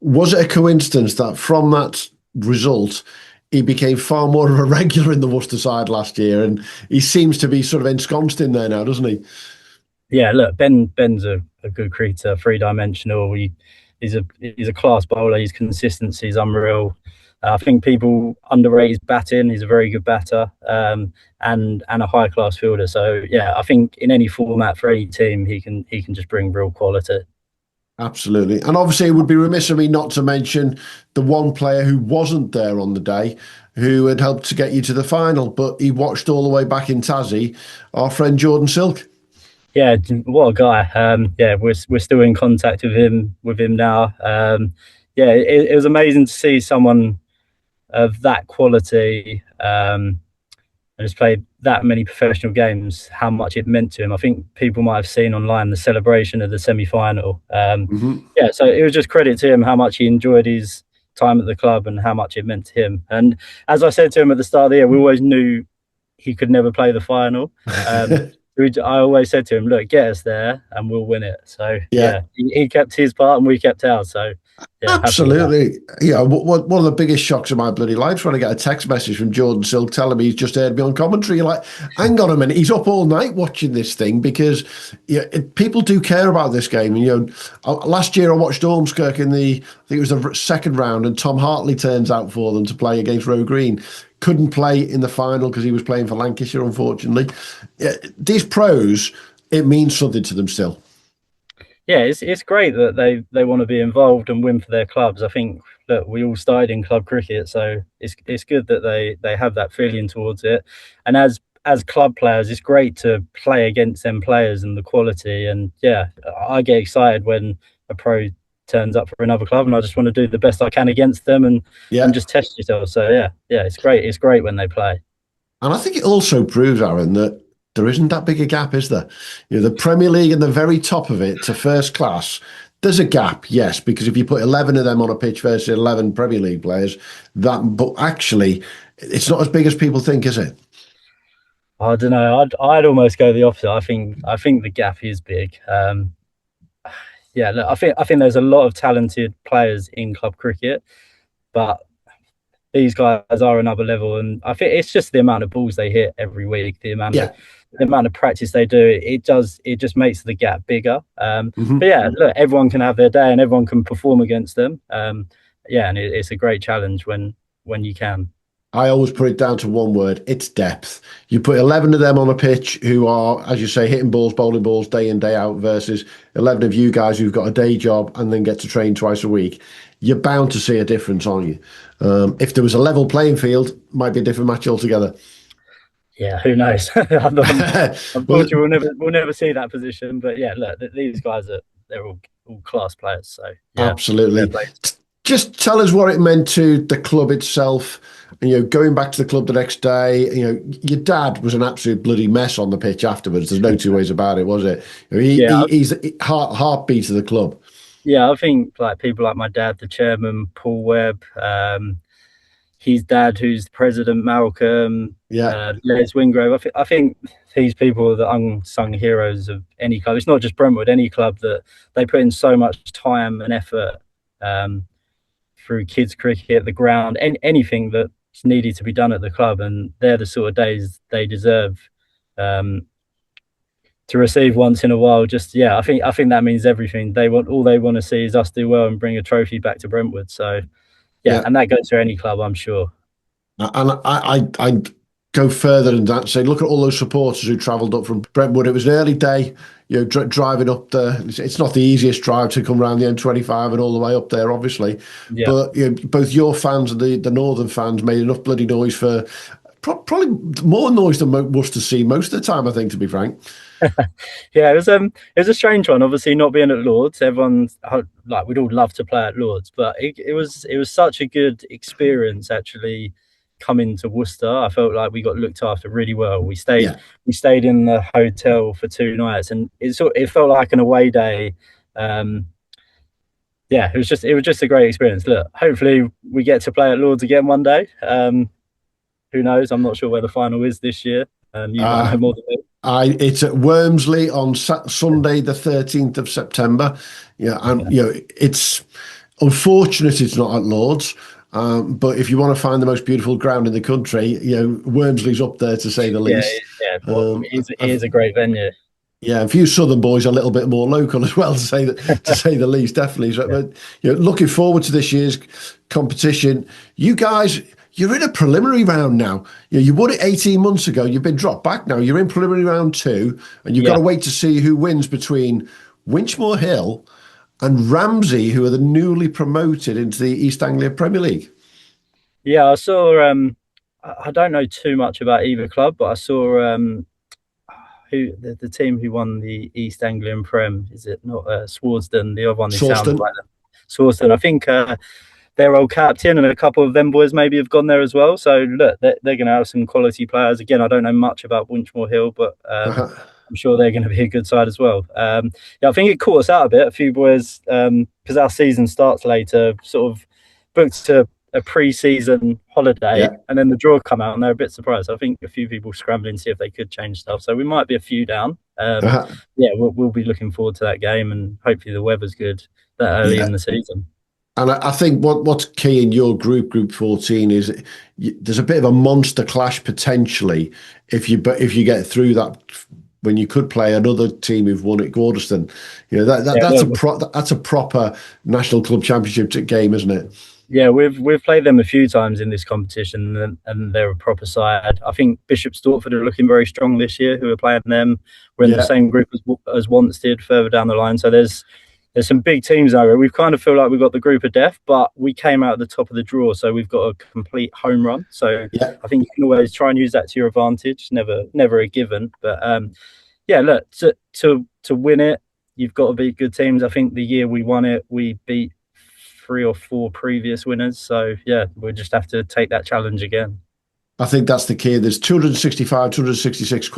was it a coincidence that from that result he became far more of a regular in the Worcester side last year, and he seems to be sort of ensconced in there now, doesn't he? Yeah, look, Ben's a good cricketer, three-dimensional. He's a class bowler. His consistency is unreal. I think people underrate his batting. He's a very good batter, and a high-class fielder. So yeah, I think in any format for any team, he can just bring real quality. Absolutely. And obviously it would be remiss of me not to mention the one player who wasn't there on the day, who had helped to get you to the final, but he watched all the way back in Tassie, our friend Jordan Silk. Yeah, what a guy. We're still in contact with him now. It was amazing to see someone of that quality and has played that many professional games, how much it meant to him. I think people might have seen online the celebration of the semi-final. So it was just credit to him how much he enjoyed his time at the club and how much it meant to him. And as I said to him at the start of the year, we always knew he could never play the final. I always said to him, look, get us there and we'll win it. So he kept his part and we kept ours. So yeah, absolutely. Yeah, one of the biggest shocks of my bloody life when I get a text message from Jordan Silk telling me he's just heard me on commentary. You're like, hang on a minute, he's up all night watching this thing, because people do care about this game. And last year I watched Ormskirk in I think it was the second round, and Tom Hartley turns out for them to play against Roe Green. Couldn't play in the final because he was playing for Lancashire, unfortunately. These pros, it means something to them still. Yeah, it's great that they want to be involved and win for their clubs. I think that we all started in club cricket, so it's good that they have that feeling towards it. And as club players, it's great to play against them players and the quality. And yeah, I get excited when a pro turns up for another club, and I just want to do the best I can against them and just test yourself. So yeah, it's great. It's great when they play. And I think it also proves, Aaron, that there isn't that big a gap, is there? The Premier League and the very top of it to first class, there's a gap, yes, because if you put 11 of them on a pitch versus 11 Premier League players, but actually, it's not as big as people think, is it? I don't know. I'd almost go the opposite. I think the gap is big. Look, I think there's a lot of talented players in club cricket, but these guys are another level, and I think it's just the amount of balls they hit every week, the amount of practice they do. It just makes the gap bigger. But yeah, look, everyone can have their day and everyone can perform against them. And it's a great challenge when you can. I always put it down to one word: it's depth. You put 11 of them on a pitch who are, as you say, hitting balls, bowling balls day in, day out, versus 11 of you guys who've got a day job and then get to train twice a week. You're bound to see a difference, aren't you? If there was a level playing field, might be a different match altogether. Yeah, who knows? Unfortunately, we'll never see that position. But yeah, look, these guys they're all class players. So yeah, absolutely. Just tell us what it meant to the club itself and going back to the club the next day, your dad was an absolute bloody mess on the pitch afterwards. There's no two ways about it, was it? He's heartbeat of the club. Yeah, I think like people like my dad, the chairman, Paul Webb, his dad, who's the president, Malcolm, Les Wingrove. I think these people are the unsung heroes of any club. It's not just Brentwood, any club that they put in so much time and effort through kids cricket, the ground, anything that's needed to be done at the club, and they're the sort of days they deserve to receive once in a while. I think that means everything. They want to see is us do well and bring a trophy back to Brentwood. So and that goes for any club, I'm sure. And I go further than that and say, look at all those supporters who travelled up from Brentwood. It was an early day, driving up there. It's not the easiest drive to come around the M25 and all the way up there, obviously. Yeah. But both your fans and the northern fans made enough bloody noise for probably more noise than Worcester see most of the time, I think, to be frank. Yeah, it was a strange one. Obviously, not being at Lords, everyone's like, we'd all love to play at Lords, but it was such a good experience actually coming to Worcester. I felt like we got looked after really well. We stayed in the hotel for 2 nights, and it felt like an away day. It was just a great experience. Look, hopefully we get to play at Lords again one day. Who knows? I'm not sure where the final is this year. You might know more than me. It's at Wormsley on Sunday, the 13th of September. It's unfortunate it's not at Lords, but if you want to find the most beautiful ground in the country, Wormsley's up there, to say the least. It is a great venue. Yeah, a few southern boys are a little bit more local as well, to say the least, definitely. So, but looking forward to this year's competition. You guys, you're in a preliminary round now. You won it 18 months ago. You've been dropped back now. You're in preliminary round 2, and you've got to wait to see who wins between Winchmore Hill and Ramsey, who are the newly promoted into the East Anglia Premier League. Yeah, I saw. I don't know too much about either club, but I saw who the team who won the East Anglian Prem. Is it not Swarsden? The other one is sounds like them. Swarsden. I think their old captain and a couple of them boys maybe have gone there as well. So look, they're going to have some quality players. Again, I don't know much about Winchmore Hill, but I'm sure they're going to be a good side as well. I think it caught us out a bit. A few boys, because our season starts later, sort of booked a pre-season holiday, and then the draw come out and they're a bit surprised. I think a few people scrambling to see if they could change stuff. So we might be a few down. We'll be looking forward to that game, and hopefully the weather's good that early in the season. And I think what's key in your group 14, is there's a bit of a monster clash potentially if you get through that, when you could play another team who've won at Gordeston. That's a proper National Club Championship game, isn't it? Yeah, we've played them a few times in this competition, and they're a proper side. I think Bishop Stortford are looking very strong this year, who are playing them. We're in the same group as Wanstead further down the line. So there's some big teams over. We kind of feel like we've got the group of death, but we came out at the top of the draw, so we've got a complete home run. So I think you can always try and use that to your advantage. Never a given, but look, to win it, you've got to beat good teams. I think the year we won it, we beat 3 or 4 previous winners. So we'll just have to take that challenge again. I think that's the key. There's 265, 266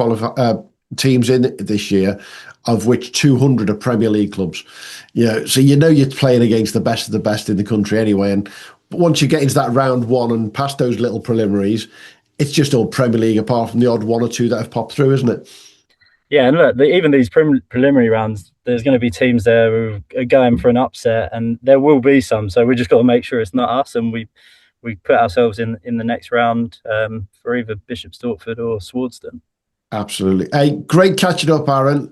teams in this year, of which 200 are Premier League clubs. So you're playing against the best of the best in the country anyway. And once you get into that round 1 and past those little preliminaries, it's just all Premier League, apart from the odd 1 or 2 that have popped through, isn't it? Yeah, and look, even these preliminary rounds, there's going to be teams there who are going for an upset, and there will be some. So we just got to make sure it's not us, and we put ourselves in the next round for either Bishop Stortford or Swarsden. Absolutely. Hey, great catching up, Aaron.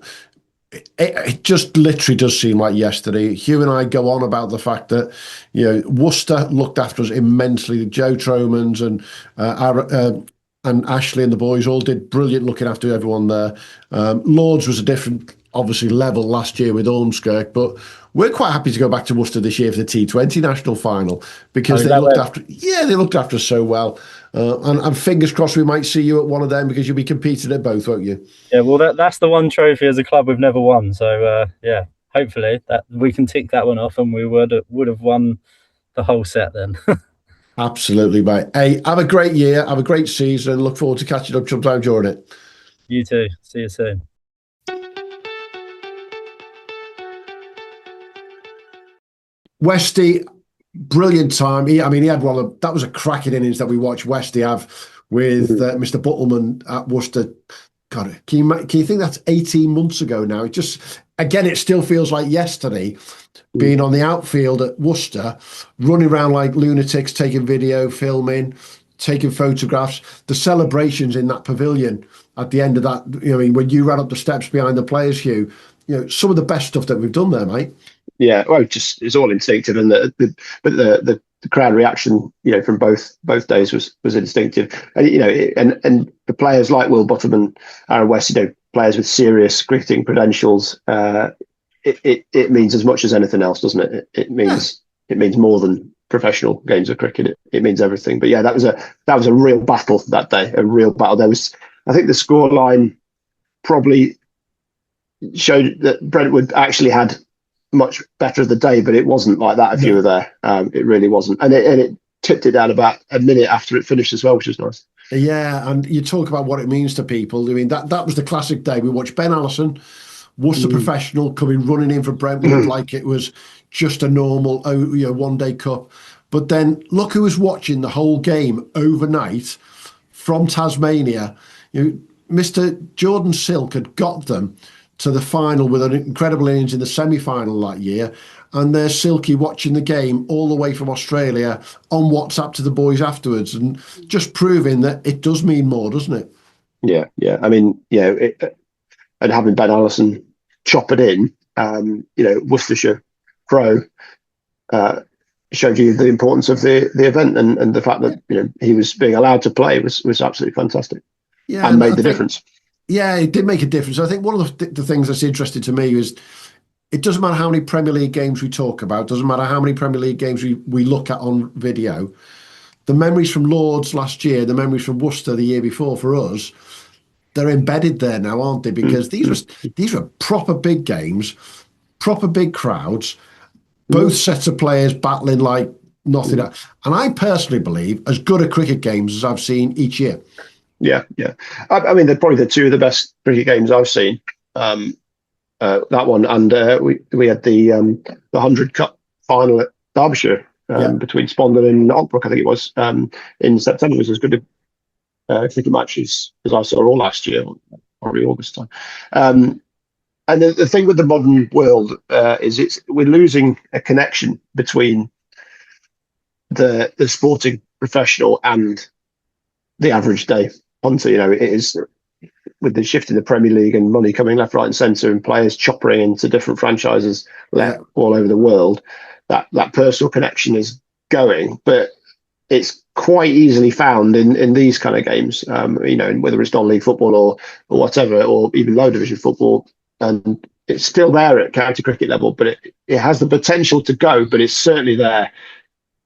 It just literally does seem like yesterday. Hugh and I go on about the fact that Worcester looked after us immensely. Joe Tromans and Ashley and the boys all did brilliant looking after everyone there. Lords was a different, obviously, level last year with Ormskirk, but we're quite happy to go back to Worcester this year for the T20 national final, because they looked after us so well. And fingers crossed we might see you at one of them, because you'll be competing at both, won't you? Yeah, well, that's the one trophy as a club we've never won. So, hopefully that we can tick that one off, and we would have won the whole set then. Absolutely, mate. Hey, have a great year, have a great season, and look forward to catching up sometime during it. You too. See you soon. Westy, brilliant time. He had that was a cracking innings that we watched Westy have with Mr. Buttleman at Worcester. God, can you think that's 18 months ago now? It just, again, it still feels like yesterday being on the outfield at Worcester, running around like lunatics, taking video, filming, taking photographs. The celebrations in that pavilion at the end of that, when you ran up the steps behind the players, Hugh, some of the best stuff that we've done there, mate. Yeah, well, just it's all instinctive, and the crowd reaction, from both days was instinctive, and and the players like Will Butterman and Aaron West, players with serious cricketing credentials. It means as much as anything else, doesn't it? It means more than professional games of cricket. It means everything. But yeah, that was a real battle that day. A real battle. I think the scoreline probably showed that Brentwood actually had much better of the day, but it wasn't like that if you were there. It really wasn't, and it tipped it down about a minute after it finished as well, which was nice. Yeah, and you talk about what it means to people. That was the classic day. We watched Ben Allison, Worcester professional, coming running in for Brentwood like it was just a normal one-day cup. But then look who was watching the whole game overnight from Tasmania. Mr. Jordan Silk had got them to the final with an incredible innings in the semi-final that year, and there's Silky watching the game all the way from Australia on WhatsApp to the boys afterwards, and just proving that it does mean more, doesn't it? Yeah. And having Ben Allison chop it in, Worcestershire Pro showed you the importance of the event, and the fact that he was being allowed to play was absolutely fantastic. Yeah, and made the difference. Yeah, it did make a difference. I think one of the things that's interesting to me is it doesn't matter how many Premier League games we talk about, doesn't matter how many Premier League games we look at on video. The memories from Lords last year, the memories from Worcester the year before, for us, they're embedded there now, aren't they? Because these were proper big games, proper big crowds, both sets of players battling like nothing else. And I personally believe as good a cricket games as I've seen each year. Yeah. I mean, they're probably the two of the best cricket games I've seen. That one, and we had the 100 Cup final at Derbyshire between Spond and Ormskirk, I think it was, in September. It was as good a cricket match as I saw all last year, probably August time. And the thing with the modern world is we're losing a connection between the sporting professional and the average day punter. It is, with the shift in the Premier League and money coming left, right, and centre, and players choppering into different franchises all over the world, that personal connection is going, but it's quite easily found in these kind of games. Whether it's non-league football or whatever, or even low division football, and it's still there at county cricket level, but it has the potential to go, but it's certainly there.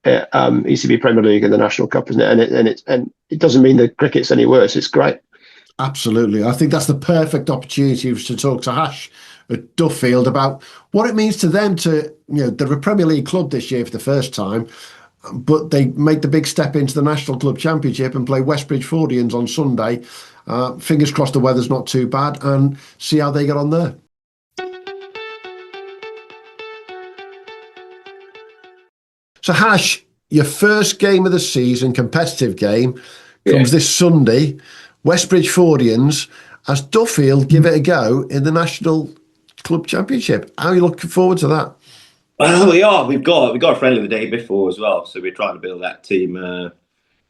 ECB Premier League and the National Cup, isn't it? And it doesn't mean that cricket's any worse. It's great. Absolutely. I think that's the perfect opportunity to talk to Hash at Duffield about what it means to them to, they're a Premier League club this year for the first time, but they make the big step into the National Club Championship and play Westbridge Fordians on Sunday. Fingers crossed the weather's not too bad, and see how they get on there. So Hash, your first game of the season, competitive game, comes this Sunday. Westbridge Fordians, as Duffield give it a go in the National Club Championship. How are you looking forward to that? Well, we are. We've got a friendly the day before as well, so we're trying to build that team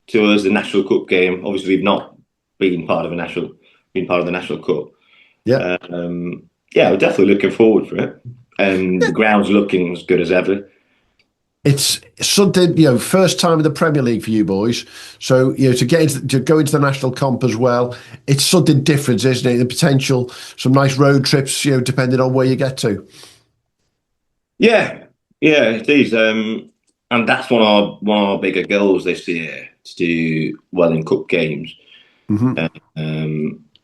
towards the National Cup game. Obviously, we've not been part of the National Cup. Yeah, we're definitely looking forward for it, and the ground's looking as good as ever. It's something, first time in the Premier League for you boys. So, to go into the national comp as well, it's something different, isn't it? The potential, some nice road trips, depending on where you get to. Yeah, it is. And that's one of our bigger goals this year, to do well in cup games,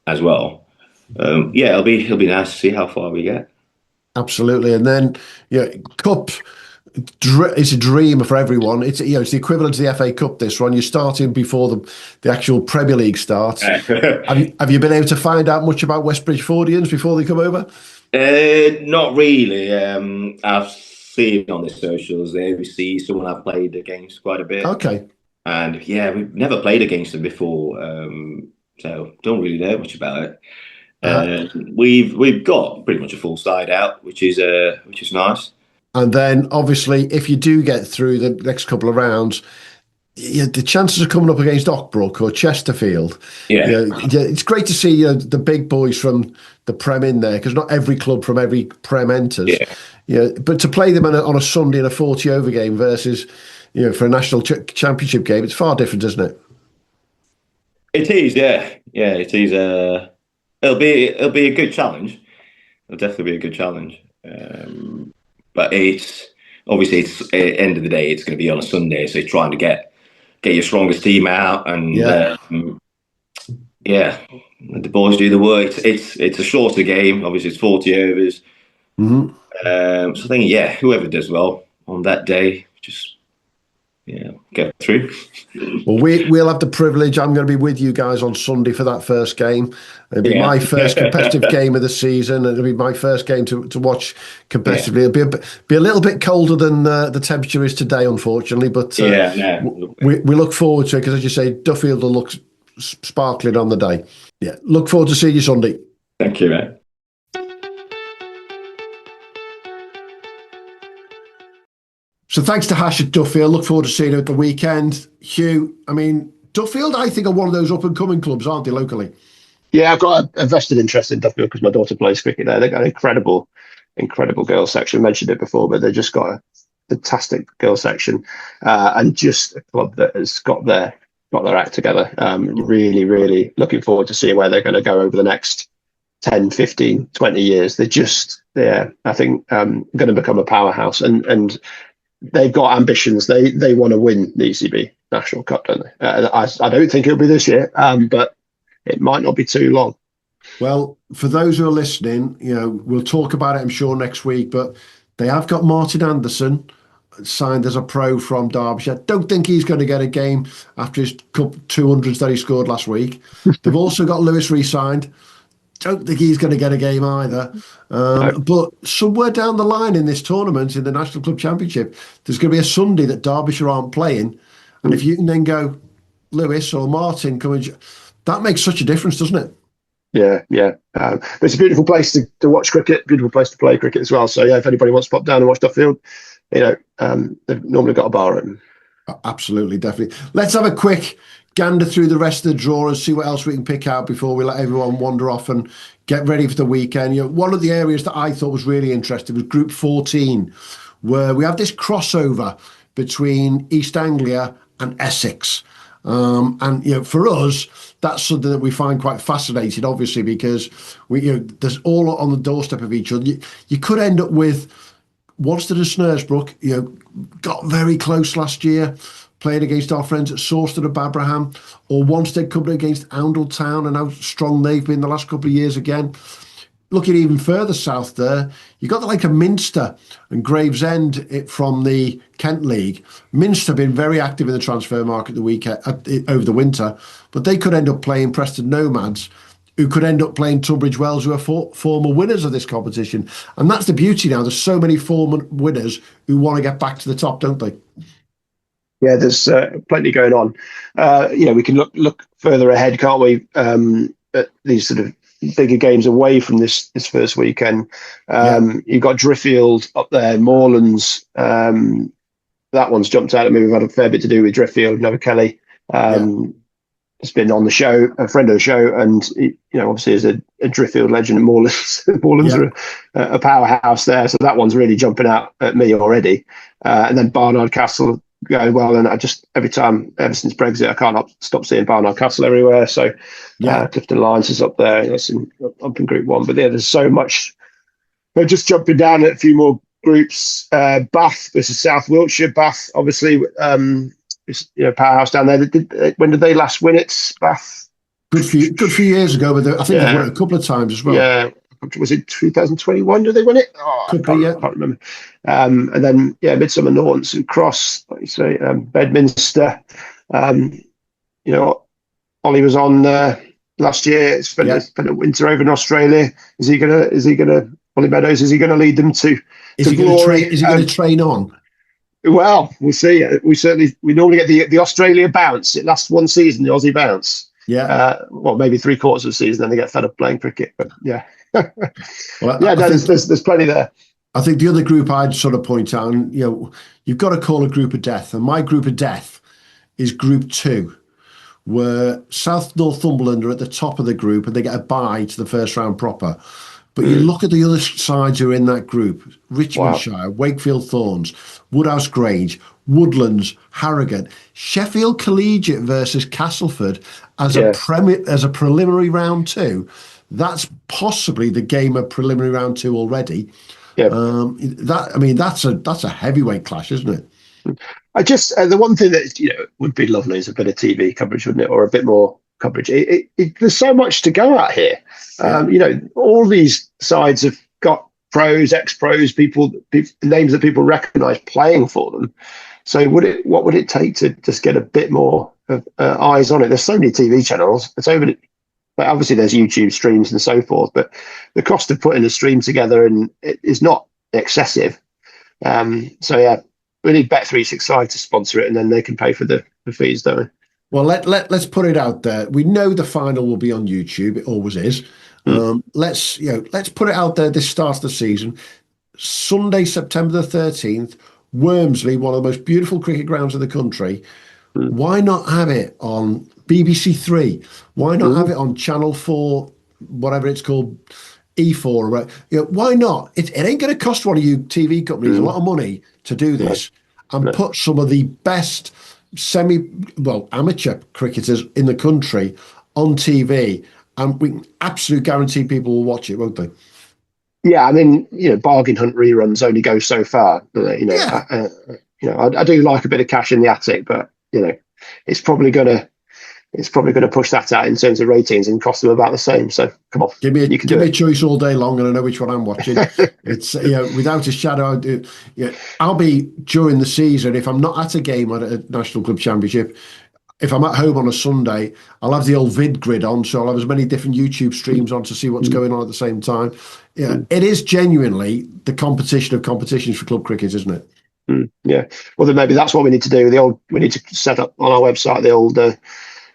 as well. It'll be nice to see how far we get. Absolutely. And then, cup. it's a dream for everyone. It's it's the equivalent to the FA Cup. This one, you're starting before the actual Premier League starts. Have you been able to find out much about West Bridgefordians before they come over? Not really. I've seen on the socials they see someone I've played against quite a bit. Okay. And yeah, we've never played against them before, so don't really know much about it. We've got pretty much a full side out, which is nice. And then obviously, if you do get through the next couple of rounds, the chances of coming up against Ockbrook or Chesterfield. It's great to see the big boys from the Prem in there, because not every club from every Prem enters. But to play them on a Sunday in a 40-over game versus for a national championship game, it's far different, isn't it? It is, yeah, it is. It'll be a good challenge. It'll definitely be a good challenge. But it's obviously at the end of the day, it's going to be on a Sunday, so you're trying to get your strongest team out, and the boys do the work. It's a shorter game. Obviously, it's 40 overs. So I think whoever does well on that day, just get through. Well, we'll have the privilege. I'm going to be with you guys on Sunday for that first game. It'll be my first competitive game of the season. It'll be my first game to watch competitively. It'll be a little bit colder than the temperature is today, unfortunately. But we look forward to it, because, as you say, Duffield will look sparkling on the day. Yeah, look forward to seeing you Sunday. Thank you, mate. So thanks to Hash at Duffield. Look forward to seeing you at the weekend. Hugh, I mean, Duffield, I think, are one of those up-and-coming clubs, aren't they, locally? Yeah, I've got a vested interest in Duffield because my daughter plays cricket there. They've got an incredible girls section. I mentioned it before, but they've just got a fantastic girls section, and just a club that has got their act together. Really, really looking forward to seeing where they're going to go over the next 10, 15, 20 years. They're I think, going to become a powerhouse, and they've got ambitions. They want to win the ECB National Cup, don't they? I don't think it'll be this year, but it might not be too long. Well, for those who are listening, we'll talk about it, I'm sure, next week. But they have got Martin Anderson signed as a pro from Derbyshire. Don't think he's going to get a game after his cup 200s that he scored last week. They've also got Lewis re-signed. Don't think he's going to get a game either. No. But somewhere down the line in this tournament, in the National Club Championship, there's going to be a Sunday that Derbyshire aren't playing. And if you can then go Lewis or Martin coming, that makes such a difference, doesn't it? Yeah. It's a beautiful place to watch cricket, beautiful place to play cricket as well. So, if anybody wants to pop down and watch Duffield, they've normally got a bar open. Absolutely, definitely. Let's have a quick gander through the rest of the draw and see what else we can pick out before we let everyone wander off and get ready for the weekend. One of the areas that I thought was really interesting was Group 14, where we have this crossover between East Anglia and Essex. And for us, that's something that we find quite fascinating, obviously, because there's all on the doorstep of each other. You could end up with Wanstead and Snaresbrook, got very close last year, playing against our friends at Sawston and Babraham, or Wanstead coming against Oundle Town and how strong they've been the last couple of years again. Looking even further south there, you got the like of Minster and Gravesend from the Kent League. Minster have been very active in the transfer market over the winter, but they could end up playing Preston Nomads, who could end up playing Tunbridge Wells, who are former winners of this competition. And that's the beauty now. There's so many former winners who want to get back to the top, don't they? Yeah, there's plenty going on. We can look further ahead, can't we? At these sort of bigger games away from this first weekend. You've got Driffield up there, Moorlands. That one's jumped out at me. We've had a fair bit to do with Driffield. Noah Kelly has been on the show, a friend of the show, and obviously is a Driffield legend at Moorlands. Moorlands are a powerhouse there, so that one's really jumping out at me already. And then Barnard Castle going well, and ever since Brexit, I can't stop seeing Barnard Castle everywhere. So Clifton Lyons is up there. That's up in Group 1. But there's so much. But just jumping down at a few more groups. Bath versus South Wiltshire. Bath, obviously, powerhouse down there. When did they last win it? Bath. Good few years ago, but I think they've won it a couple of times as well. Yeah, was it 2021? Did they win it? Oh, I can't remember. And then Midsummer Norton and Cross, like you say, Bedminster. You know, Ollie was on last year. Spent a winter over in Australia. Is he gonna Ollie Meadows? Is he gonna lead them to glory? Is he going to train on? Well, we'll see. We normally get the Australia bounce. It lasts one season, the Aussie bounce. Yeah. Well, maybe 3/4 of the season, then they get fed up playing cricket. But yeah, well, there's plenty there. I think the other group I'd sort of point out, and, you know, you've got to call a group of death, and my group of death is Group 2, where South Northumberland are at the top of the group and they get a bye to the first round proper. But you look at the other sides who are in that group: Richmondshire, Wakefield Thorns, Woodhouse Grange, Woodlands, Harrogate, Sheffield Collegiate versus Castleford as a preliminary round 2. That's possibly the game of preliminary round 2 already. Yeah. That's a heavyweight clash, isn't it? I just the one thing that, you know, would be lovely is a bit of TV coverage, wouldn't it, or a bit more coverage. There's so much to go at here. You know, all these sides have got pros, ex-pros, names that people recognise playing for them. So what would it take to just get a bit more of eyes on it? There's so many TV channels. But obviously there's YouTube streams and so forth. But the cost of putting a stream together is not excessive. So yeah, we need Bet365 to sponsor it, and then they can pay for the fees, don't we? Well, let's put it out there. We know the final will be on YouTube. It always is. Let's put it out there. This starts the season. Sunday, September the 13th, Wormsley, one of the most beautiful cricket grounds in the country. Why not have it on BBC Three? Why not have it on Channel 4, whatever it's called, E4? Why not? It ain't going to cost one of you TV companies a lot of money to do this and put some of the best amateur cricketers in the country on TV, and we can absolutely guarantee people will watch it, won't they? Yeah, I mean, you know, bargain hunt reruns only go so far. You know, I do like a bit of cash in the attic, but you know, it's probably gonna push that out in terms of ratings and cost them about the same. So come on, give me a choice all day long, and I know which one I'm watching. It's without a shadow. I'll be during the season, if I'm not at a game at a National Club Championship. If I'm at home on a Sunday, I'll have the old vid grid on, so I'll have as many different YouTube streams on to see what's going on at the same time. Yeah, it is genuinely the competition of competitions for club cricket, isn't it? Yeah. Well, then maybe that's what we need to do. We need to set up on our website the old, the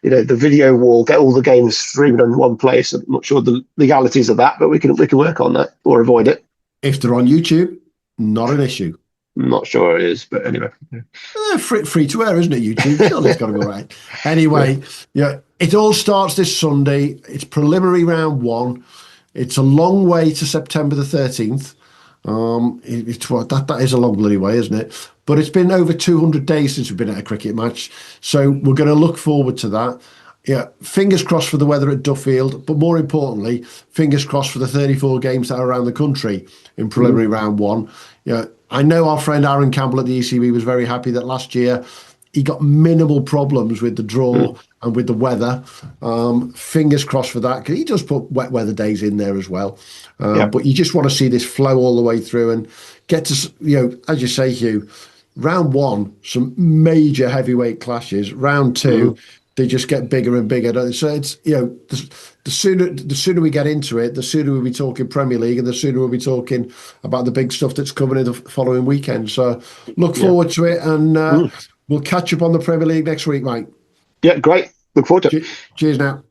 video wall, get all the games streamed in one place. I'm not sure the legalities of that, but we can work on that or avoid it. If they're on YouTube, not an issue. I'm not sure it is, but anyway. Free to air, isn't it, YouTube? Surely it's got to be right. Anyway, it all starts this Sunday. It's preliminary round 1. It's a long way to September the 13th. That is a long bloody way, isn't it? But it's been over 200 days since we've been at a cricket match. So we're going to look forward to that. Yeah, fingers crossed for the weather at Duffield, but more importantly, fingers crossed for the 34 games that are around the country in preliminary round 1. Yeah, I know our friend Aaron Campbell at the ECB was very happy that last year he got minimal problems with the draw and with the weather. Fingers crossed for that, because he does put wet weather days in there as well. But you just want to see this flow all the way through and get to, as you say, Hugh, round 1, some major heavyweight clashes. Round 2, they just get bigger and bigger. So it's, the sooner we get into it, the sooner we'll be talking Premier League, and the sooner we'll be talking about the big stuff that's coming in the following weekend. So look forward to it, and we'll catch up on the Premier League next week, mate. Yeah, great. Look forward to it. Cheers now.